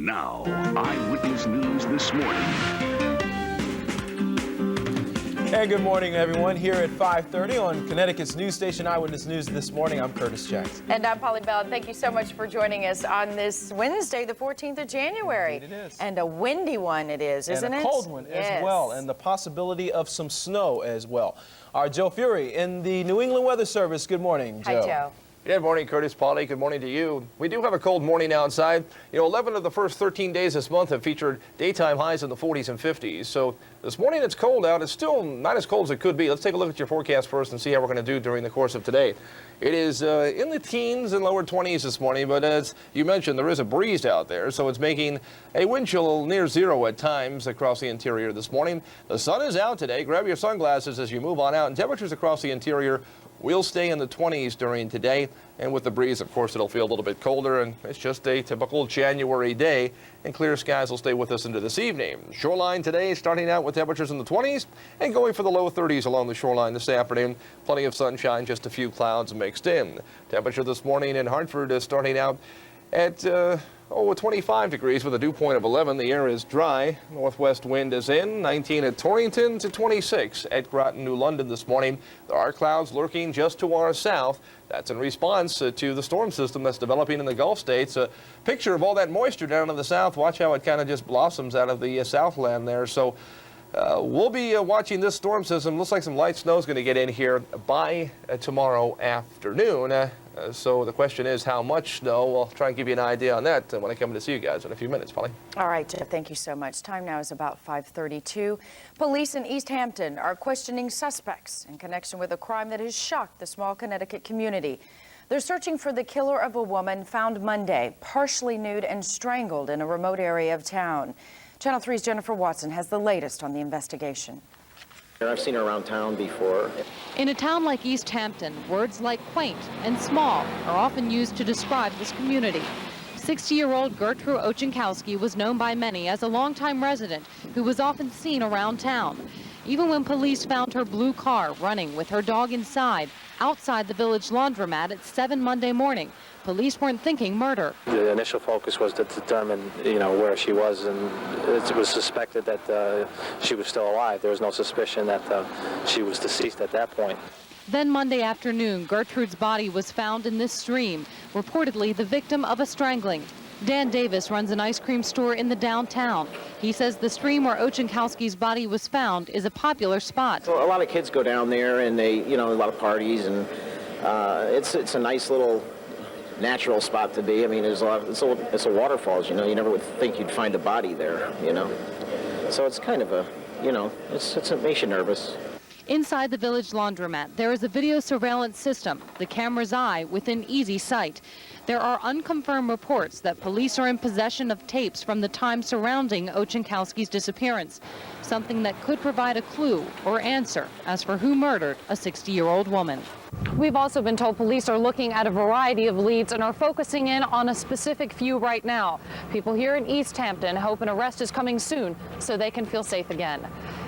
And now, Eyewitness News this morning. And good morning, everyone. Here at 5:30 on Connecticut's news station, Eyewitness News this morning. I'm Curtis Jackson. And I'm Polly Bell. Thank you so much for joining us on this Wednesday, the 14th of January. Indeed it is. And a windy one it is, isn't it? And a cold one as well, and the possibility of some snow as well. Our Joe Furey in the New England Weather Service. Good morning, Joe. Hi, Joe. Good morning, Curtis, Polly. Good morning to you. We do have a cold morning outside. 11 of the first 13 days this month have featured daytime highs in the 40s and 50s. So this morning it's cold out. It's still not as cold as it could be. Let's take a look at your forecast first and see how we're going to do during the course of today. It is in the teens and lower 20s this morning, but as you mentioned, there is a breeze out there, so it's making a wind chill near zero at times across the interior this morning. The sun is out today. Grab your sunglasses as you move on out, and temperatures across the interior will stay in the 20s during today, and with the breeze, of course, it'll feel a little bit colder, and it's just a typical January day, and clear skies will stay with us into this evening. Shoreline today starting out with temperatures in the 20s and going for the low 30s along the shoreline this afternoon. Plenty of sunshine, just a few clouds mixed in. Temperature this morning in Hartford is starting out at 25 degrees with a dew point of 11. The air is dry. Northwest wind is in. 19 at Torrington to 26 at Groton, New London this morning. There are clouds lurking just to our south. That's in response to the storm system that's developing in the Gulf states. A picture of all that moisture down in the south. Watch how it kind of just blossoms out of the southland there. So we'll be watching this storm system. Looks like some light snow is going to get in here by tomorrow afternoon. So the question is how much snow. We'll try and give you an idea on that when I come to see you guys in a few minutes, Polly. All right, Jeff, thank you so much. Time now is about 5:32. Police in East Hampton are questioning suspects in connection with a crime that has shocked the small Connecticut community. They're searching for the killer of a woman found Monday, partially nude and strangled in a remote area of town. Channel 3's Jennifer Watson has the latest on the investigation. I've seen her around town before. In a town like East Hampton, words like quaint and small are often used to describe this community. 60-year-old Gertrude Ochenkowski was known by many as a longtime resident who was often seen around town. Even when police found her blue car running with her dog inside, outside the village laundromat at 7 Monday morning, police weren't thinking murder. The initial focus was to determine, where she was, and it was suspected that she was still alive. There was no suspicion that she was deceased at that point. Then Monday afternoon, Gertrude's body was found in this stream, reportedly the victim of a strangling. Dan Davis runs an ice cream store in the downtown. He says the stream where Ochenkowski's body was found is a popular spot. So a lot of kids go down there, and they, a lot of parties, and it's a nice little natural spot to be. I mean, it's a waterfalls. You never would think you'd find a body there. So it's kind of it makes you nervous. Inside the village laundromat, there is a video surveillance system, the camera's eye within easy sight. There are unconfirmed reports that police are in possession of tapes from the time surrounding Ochenkowski's disappearance, something that could provide a clue or answer as for who murdered a 60-year-old woman. We've also been told police are looking at a variety of leads and are focusing in on a specific few right now. People here in East Hampton hope an arrest is coming soon so they can feel safe again.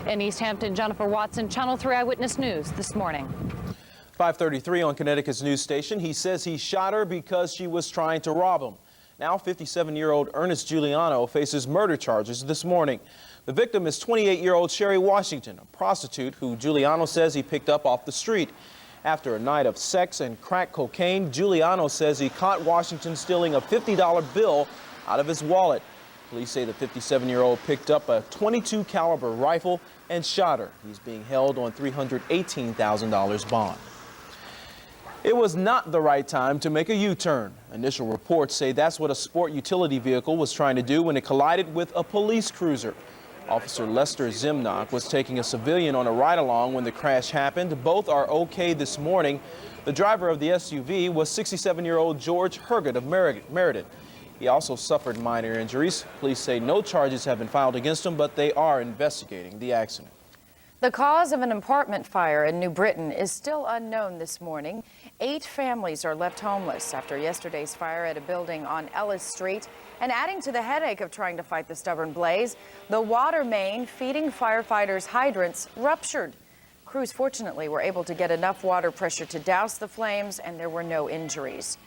In East Hampton, Jennifer Watson, Channel 3 Eyewitness News this morning. 5:33 on Connecticut's news station. He says he shot her because she was trying to rob him. Now 57-year-old Ernest Giuliano faces murder charges this morning. The victim is 28-year-old Sherry Washington, a prostitute who Giuliano says he picked up off the street. After a night of sex and crack cocaine, Giuliano says he caught Washington stealing a $50 bill out of his wallet. Police say the 57-year-old picked up a .22 caliber rifle and shot her. He's being held on $318,000 bond. It was not the right time to make a U-turn. Initial reports say that's what a sport utility vehicle was trying to do when it collided with a police cruiser. Officer Lester Zimnock was taking a civilian on a ride-along when the crash happened. Both are okay this morning. The driver of the SUV was 67-year-old George Herget of Meriden. He also suffered minor injuries. Police say no charges have been filed against him, but they are investigating the accident. The cause of an apartment fire in New Britain is still unknown this morning. 8 families are left homeless after yesterday's fire at a building on Ellis Street. And adding to the headache of trying to fight the stubborn blaze, the water main feeding firefighters hydrants ruptured. Crews fortunately were able to get enough water pressure to douse the flames, and there were no injuries.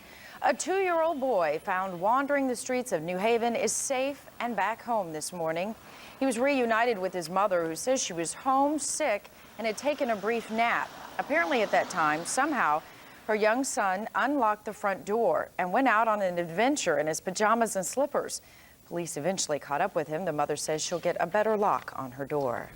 A 2-year-old boy found wandering the streets of New Haven is safe and back home this morning. He was reunited with his mother, who says she was home sick and had taken a brief nap. Apparently at that time, somehow, her young son unlocked the front door and went out on an adventure in his pajamas and slippers. Police eventually caught up with him. The mother says she'll get a better lock on her door.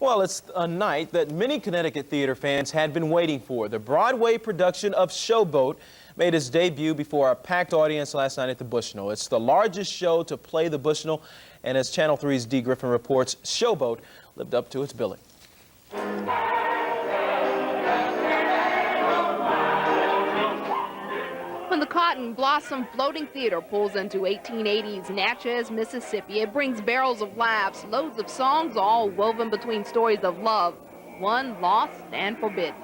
Well, it's a night that many Connecticut theater fans had been waiting for. The Broadway production of Showboat made its debut before a packed audience last night at the Bushnell. It's the largest show to play the Bushnell, and as Channel 3's Dee Griffin reports, Showboat lived up to its billing. When the Cotton Blossom Floating Theater pulls into 1880s Natchez, Mississippi, it brings barrels of laughs, loads of songs, all woven between stories of love, won, lost, and forbidden.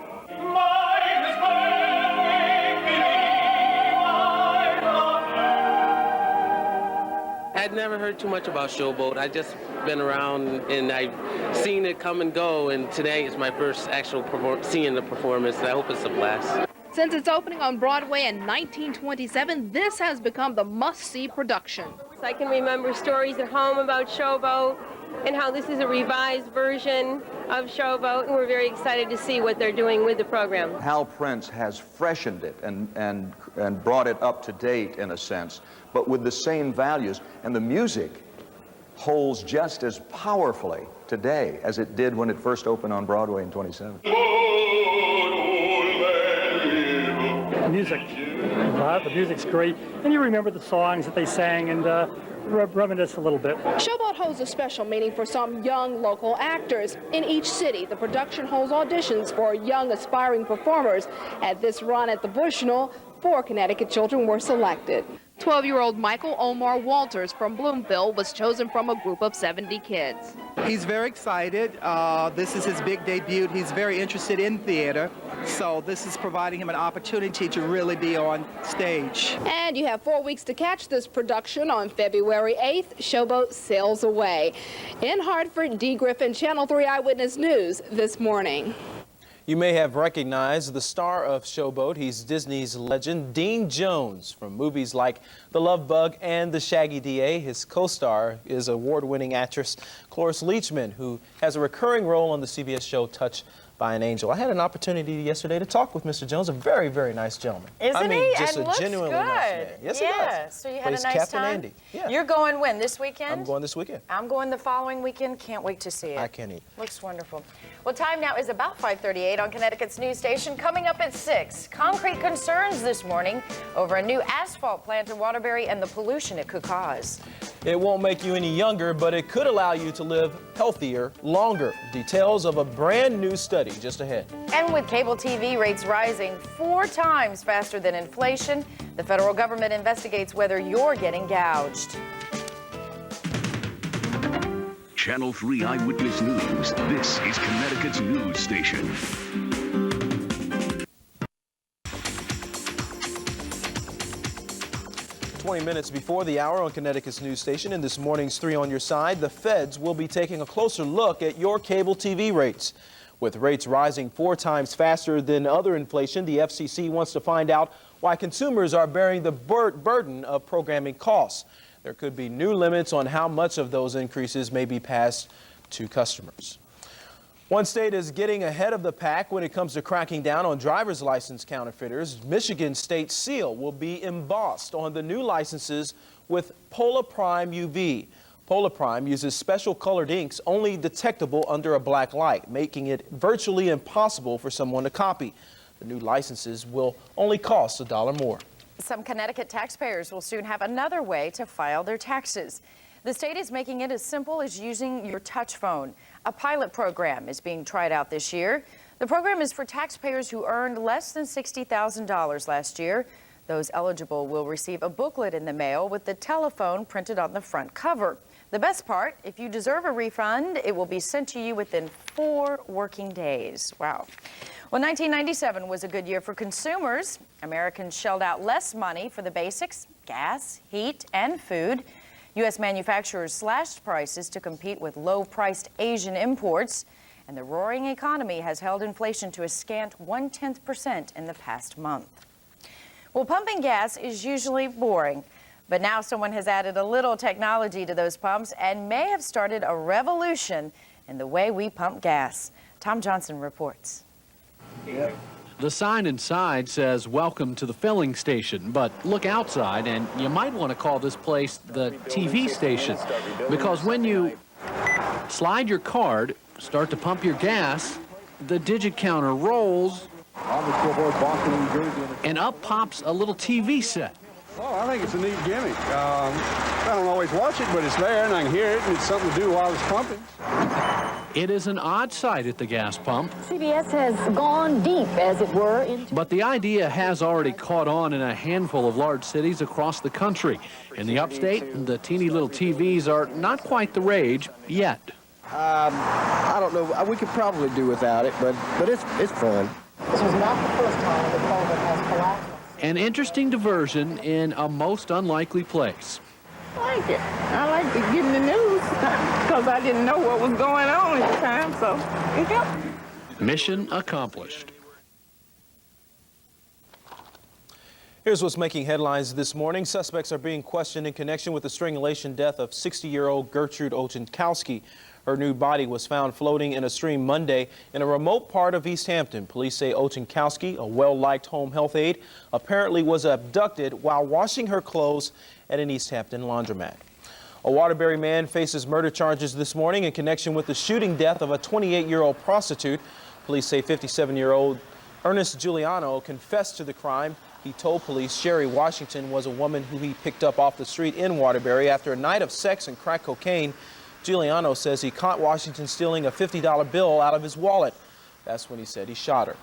I'd never heard too much about Showboat. I just been around and I've seen it come and go, and today is my first actual seeing the performance, and I hope it's a blast. Since its opening on Broadway in 1927, this has become the must-see production. I can remember stories at home about Showboat and how this is a revised version of Showboat, and we're very excited to see what they're doing with the program. Hal Prince has freshened it and brought it up to date in a sense, but with the same values, and the music holds just as powerfully today as it did when it first opened on Broadway in 27. The music's great, and you remember the songs that they sang and reminisce a little bit. Showboat holds a special meaning for some young local actors. In each city, the production holds auditions for young aspiring performers. At this run at the Bushnell, 4 Connecticut children were selected. 12-year-old Michael Omar Walters from Bloomfield was chosen from a group of 70 kids. He's very excited. This is his big debut. He's very interested in theater, so this is providing him an opportunity to really be on stage. And you have 4 weeks to catch this production. On February 8th, Showboat sails away. In Hartford, Dee Griffin, Channel 3 Eyewitness News this morning. You may have recognized the star of Showboat. He's Disney's legend, Dean Jones, from movies like The Love Bug and The Shaggy DA. His co-star is award-winning actress Cloris Leachman, who has a recurring role on the CBS show Touched by an Angel. I had an opportunity yesterday to talk with Mr. Jones, a very, very nice gentleman. Isn't he? Just and a genuinely nice man. Yes, he does. So you had Plays a nice Captain time? Andy. Yeah. You're going when? This weekend? I'm going this weekend. I'm going the following weekend. Can't wait to see it. I can't either. Looks wonderful. Well, time now is about 5:38 on Connecticut's news station. Coming up at 6, concrete concerns this morning over a new asphalt plant in Waterbury and the pollution it could cause. It won't make you any younger, but it could allow you to live healthier, longer. Details of a brand new study just ahead. And with cable TV rates rising 4 times faster than inflation, the federal government investigates whether you're getting gouged. Channel 3 Eyewitness News. This is Connecticut's news station. 20 minutes before the hour on Connecticut's news station in this morning's 3 on Your Side, the feds will be taking a closer look at your cable TV rates. With rates rising 4 times faster than other inflation, the FCC wants to find out why consumers are bearing the burden of programming costs. There could be new limits on how much of those increases may be passed to customers. One state is getting ahead of the pack when it comes to cracking down on driver's license counterfeiters. Michigan State seal will be embossed on the new licenses with Polaprime UV. Polaprime uses special colored inks only detectable under a black light, making it virtually impossible for someone to copy. The new licenses will only cost $1 more. Some Connecticut taxpayers will soon have another way to file their taxes. The state is making it as simple as using your touch phone. A pilot program is being tried out this year. The program is for taxpayers who earned less than $60,000 last year. Those eligible will receive a booklet in the mail with the telephone printed on the front cover. The best part, if you deserve a refund, it will be sent to you within 4 working days. Wow. Well, 1997 was a good year for consumers. Americans shelled out less money for the basics, gas, heat, and food. U.S. manufacturers slashed prices to compete with low-priced Asian imports, and the roaring economy has held inflation to a scant 0.1% in the past month. Well, pumping gas is usually boring, but now someone has added a little technology to those pumps and may have started a revolution in the way we pump gas. Tom Johnson reports. The sign inside says, "Welcome to the filling station," but look outside and you might want to call this place the TV station, because when you slide your card, start to pump your gas, the digit counter rolls, and up pops a little TV set. Well, I think it's a neat gimmick. I don't always watch it, but it's there and I can hear it, and it's something to do while it's pumping. It is an odd sight at the gas pump. CBS has gone deep, as it were, into... But the idea has already caught on in a handful of large cities across the country. In the upstate, the teeny little TVs are not quite the rage yet. I don't know. We could probably do without it, but it's fun. This was not the first time the culvert has collapsed. An interesting diversion in a most unlikely place. I like it. I like to get in the news because I didn't know what was going on at the time, so it helped. Mission accomplished. Here's what's making headlines this morning. Suspects are being questioned in connection with the strangulation death of 60-year-old Gertrude Ochenkowski. Her nude body was found floating in a stream Monday in a remote part of East Hampton. Police say Ochenkowski, a well-liked home health aide, apparently was abducted while washing her clothes at an East Hampton laundromat. A Waterbury man faces murder charges this morning in connection with the shooting death of a 28-year-old prostitute. Police say 57-year-old Ernest Giuliano confessed to the crime. He told police Sherry Washington was a woman who he picked up off the street in Waterbury after a night of sex and crack cocaine. Giuliano says he caught Washington stealing a $50 bill out of his wallet. That's when he said he shot her.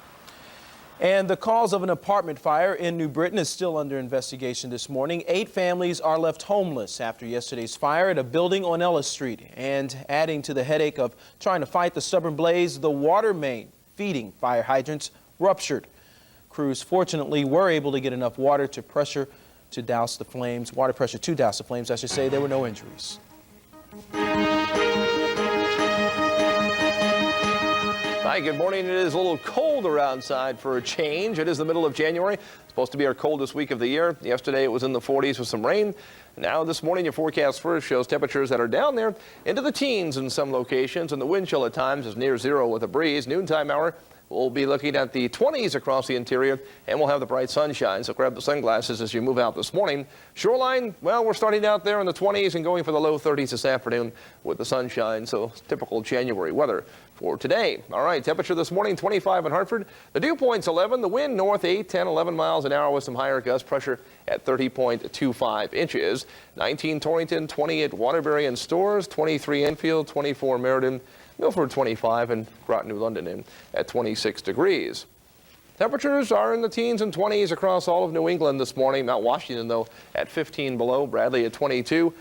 And the cause of an apartment fire in New Britain is still under investigation this morning. 8 families are left homeless after yesterday's fire at a building on Ellis Street. And adding to the headache of trying to fight the stubborn blaze, the water main feeding fire hydrants ruptured. Crews fortunately were able to get enough water pressure to douse the flames. I should say. There were no injuries. Hi, good morning. It is a little colder outside for a change. It is the middle of January. It's supposed to be our coldest week of the year. Yesterday it was in the 40s with some rain. Now this morning your forecast first shows temperatures that are down there into the teens in some locations, and the wind chill at times is near zero with a breeze. Noontime hour, we'll be looking at the 20s across the interior, and we'll have the bright sunshine, so grab the sunglasses as you move out this morning. Shoreline, well, we're starting out there in the 20s and going for the low 30s this afternoon with the sunshine, so typical January weather for today. All right, temperature this morning, 25 in Hartford. The dew point's 11. The wind north 8, 10, 11 miles an hour with some higher gust pressure at 30.25 inches. 19 Torrington, 20 at Waterbury and Stores, 23 Enfield, 24 Meriden, Milford 25, and Groton, New London in at 26 degrees. Temperatures are in the teens and 20s across all of New England this morning. Mount Washington, though, at 15 below, Bradley at 22.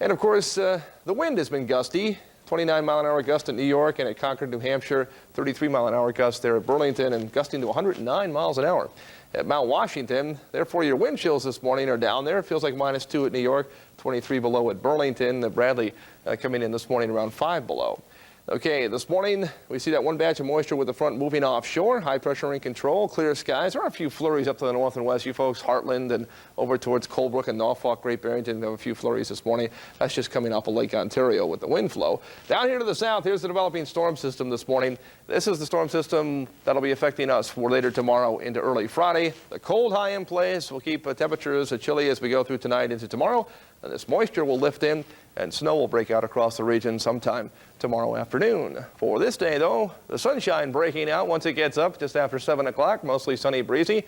And, of course, the wind has been gusty. 29-mile-an-hour gust at New York and at Concord, New Hampshire. 33-mile-an-hour gust there at Burlington and gusting to 109 miles an hour at Mount Washington. Therefore, your wind chills this morning are down there. It feels like -2 at New York, 23 below at Burlington. Bradley coming in this morning around 5 below. Okay, this morning we see that one batch of moisture with the front moving offshore. High pressure in control, clear skies. There are a few flurries up to the north and west. You folks, Heartland and over towards Colebrook and Norfolk, Great Barrington, have a few flurries this morning. That's just coming off of Lake Ontario with the wind flow. Down here to the south, here's the developing storm system this morning. This is the storm system that'll be affecting us for later tomorrow into early Friday. The cold high in place will keep temperatures chilly as we go through tonight into tomorrow. And this moisture will lift in and snow will break out across the region sometime tomorrow afternoon. For this day, though, the sunshine breaking out once it gets up just after 7 o'clock, mostly sunny, breezy.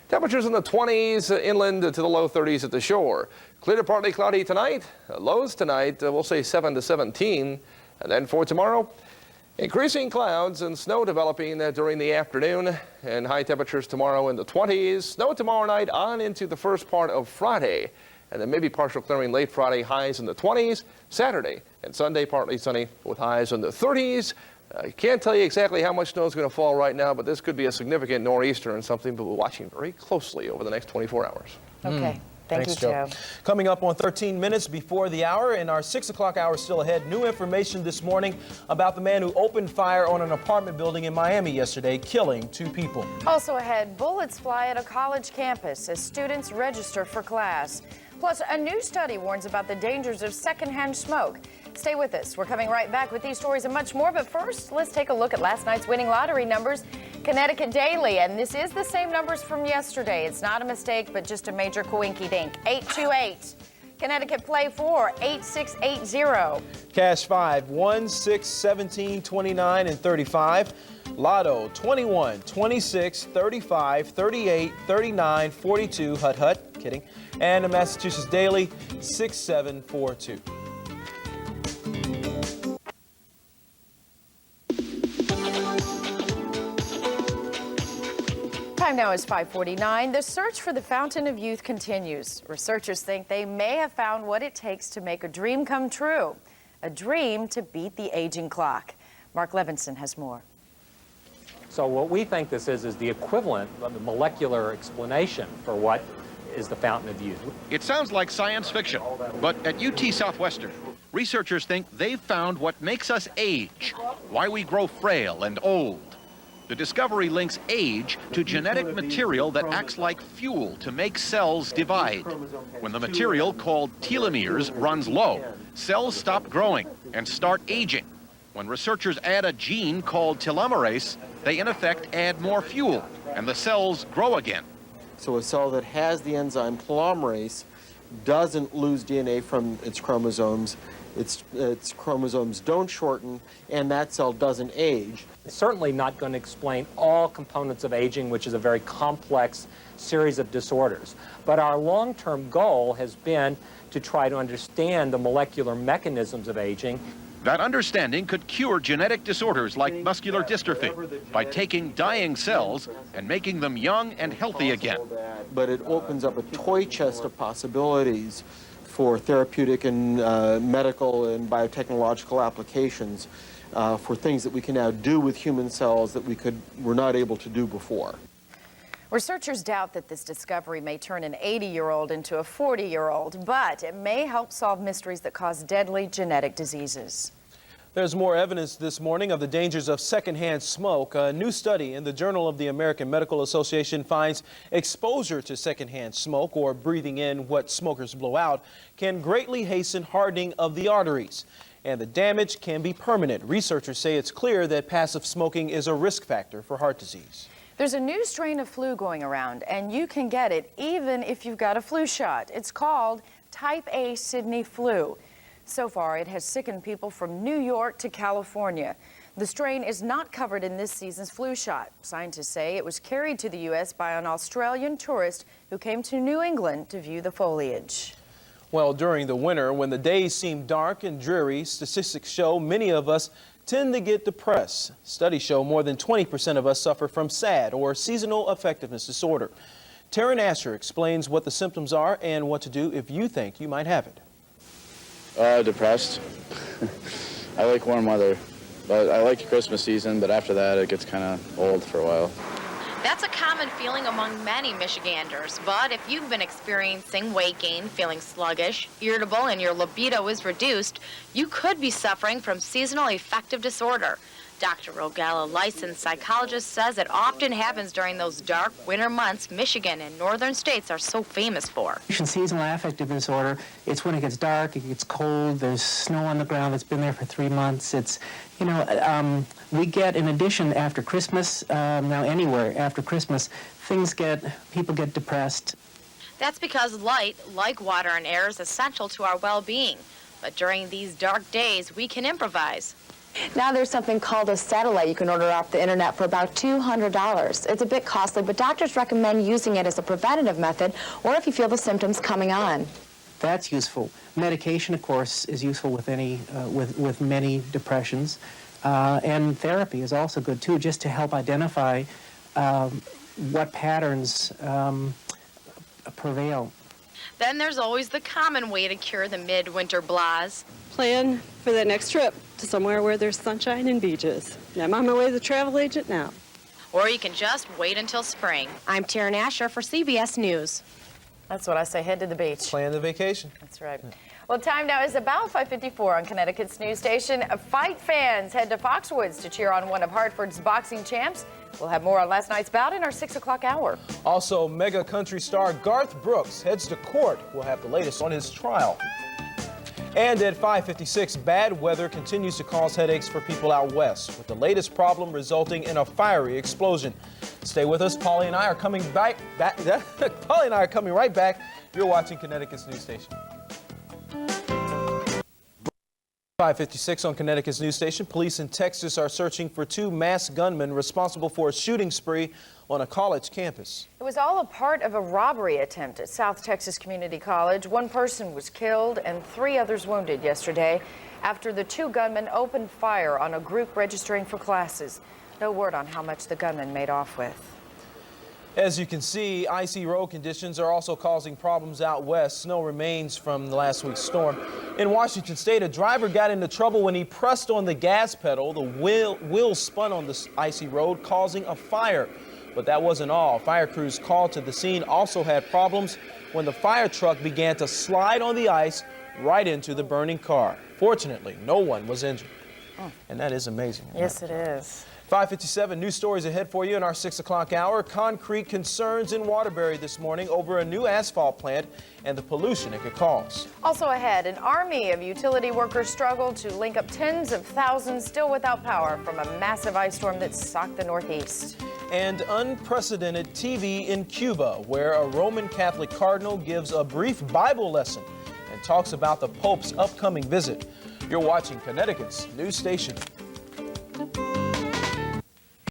Temperatures in the 20s inland to the low 30s at the shore. Clear to partly cloudy tonight. Lows tonight, we'll say 7 to 17. And then for tomorrow, increasing clouds and snow developing during the afternoon, and high temperatures tomorrow in the 20s. Snow tomorrow night on into the first part of Friday. And then maybe partial clearing late Friday, highs in the 20s. Saturday and Sunday, partly sunny with highs in the 30s. I can't tell you exactly how much snow is going to fall right now, but this could be a significant nor'easter and something we'll be watching very closely over the next 24 hours. Okay. Thanks, Joe. Coming up on 13 minutes before the hour, in our 6 o'clock hour still ahead, new information this morning about the man who opened fire on an apartment building in Miami yesterday, killing 2 people. Also ahead, bullets fly at a college campus as students register for class. Plus, a new study warns about the dangers of secondhand smoke. Stay with us. We're coming right back with these stories and much more. But first, let's take a look at last night's winning lottery numbers. Connecticut Daily, and this is the same numbers from yesterday. It's not a mistake, but just a major coinky-dink. 828. Connecticut Play 4, 8680. Cash 5, 1, 6, 17, 29, and 35. Lotto 21, 26, 35, 38, 39, 42. Hut hut. Kidding. And the Massachusetts Daily 6742. Time now is 5:49. The search for the fountain of youth continues. Researchers think they may have found what it takes to make a dream come true. A dream to beat the aging clock. Mark Levinson has more. So what we think this is the equivalent of the molecular explanation for what is the fountain of youth. It sounds like science fiction, but at UT Southwestern, researchers think they've found what makes us age, why we grow frail and old. The discovery links age to genetic material that acts like fuel to make cells divide. When the material, called telomeres, runs low, cells stop growing and start aging. When researchers add a gene called telomerase, they in effect add more fuel, and the cells grow again. So a cell that has the enzyme telomerase doesn't lose DNA from its chromosomes. Its chromosomes don't shorten, and that cell doesn't age. It's certainly not going to explain all components of aging, which is a very complex series of disorders. But our long-term goal has been to try to understand the molecular mechanisms of aging. That understanding could cure genetic disorders like muscular dystrophy by taking dying cells and making them young and healthy again. But it opens up a toy chest of possibilities for therapeutic and medical and biotechnological applications for things that we can now do with human cells that we were not able to do before. Researchers doubt that this discovery may turn an 80-year-old into a 40-year-old, but it may help solve mysteries that cause deadly genetic diseases. There's more evidence this morning of the dangers of secondhand smoke. A new study in the Journal of the American Medical Association finds exposure to secondhand smoke, or breathing in what smokers blow out, can greatly hasten hardening of the arteries. And the damage can be permanent. Researchers say it's clear that passive smoking is a risk factor for heart disease. There's a new strain of flu going around, and you can get it even if you've got a flu shot. It's called Type A Sydney flu. So far, it has sickened people from New York to California. The strain is not covered in this season's flu shot. Scientists say it was carried to the U.S. by an Australian tourist who came to New England to view the foliage. Well, during the winter, when the days seem dark and dreary, statistics show many of us tend to get depressed. Studies show more than 20% of us suffer from SAD, or seasonal affectiveness disorder. Taryn Asher explains what the symptoms are and what to do if you think you might have it. Depressed. I like warm weather, but I like the Christmas season, but after that it gets kind of old for a while. That's a common feeling among many Michiganders, but if you've been experiencing weight gain, feeling sluggish, irritable, and your libido is reduced, you could be suffering from seasonal affective disorder. Dr. Rogala, licensed psychologist, says it often happens during those dark winter months Michigan and northern states are so famous for. Seasonal affective disorder, it's when it gets dark, it gets cold, there's snow on the ground that's been there for 3 months. It's, we get, in addition, after Christmas, now anywhere after Christmas, people get depressed. That's because light, like water and air, is essential to our well-being. But during these dark days, we can improvise. Now there's something called a satellite you can order off the internet for about $200. It's a bit costly, but doctors recommend using it as a preventative method or if you feel the symptoms coming on. That's useful. Medication, of course, is useful with with many depressions. And therapy is also good, too, just to help identify what patterns prevail. Then there's always the common way to cure the midwinter blahs. Plan for the next trip to somewhere where there's sunshine and beaches. I'm on my way to the travel agent now. Or you can just wait until spring. I'm Taryn Asher for CBS News. That's what I say, head to the beach. Plan the vacation. That's right. Well, time now is about 5:54 on Connecticut's news station. Fight fans head to Foxwoods to cheer on one of Hartford's boxing champs. We'll have more on last night's bout in our 6 o'clock hour. Also, mega country star Garth Brooks heads to court. We'll have the latest on his trial. And at 5:56, bad weather continues to cause headaches for people out west, with the latest problem resulting in a fiery explosion. Stay with us. Polly and I are coming back. Polly and I are coming right back. You're watching Connecticut's news station. 5:56 on Connecticut's news station. Police in Texas are searching for 2 masked gunmen responsible for a shooting spree on a college campus. It was all a part of a robbery attempt at South Texas Community College. 1 person was killed and 3 others wounded yesterday after the 2 gunmen opened fire on a group registering for classes. No word on how much the gunmen made off with. As you can see, icy road conditions are also causing problems out west. Snow remains from last week's storm. In Washington State, a driver got into trouble when he pressed on the gas pedal. The wheel spun on the icy road, causing a fire. But that wasn't all. Fire crews called to the scene also had problems when the fire truck began to slide on the ice right into the burning car. Fortunately, no one was injured. And that is amazing. Yes, it is. 5:57, new stories ahead for you in our 6 o'clock hour. Concrete concerns in Waterbury this morning over a new asphalt plant and the pollution it could cause. Also ahead, an army of utility workers struggle to link up tens of thousands still without power from a massive ice storm that socked the Northeast. And unprecedented TV in Cuba, where a Roman Catholic cardinal gives a brief Bible lesson and talks about the Pope's upcoming visit. You're watching Connecticut's news station.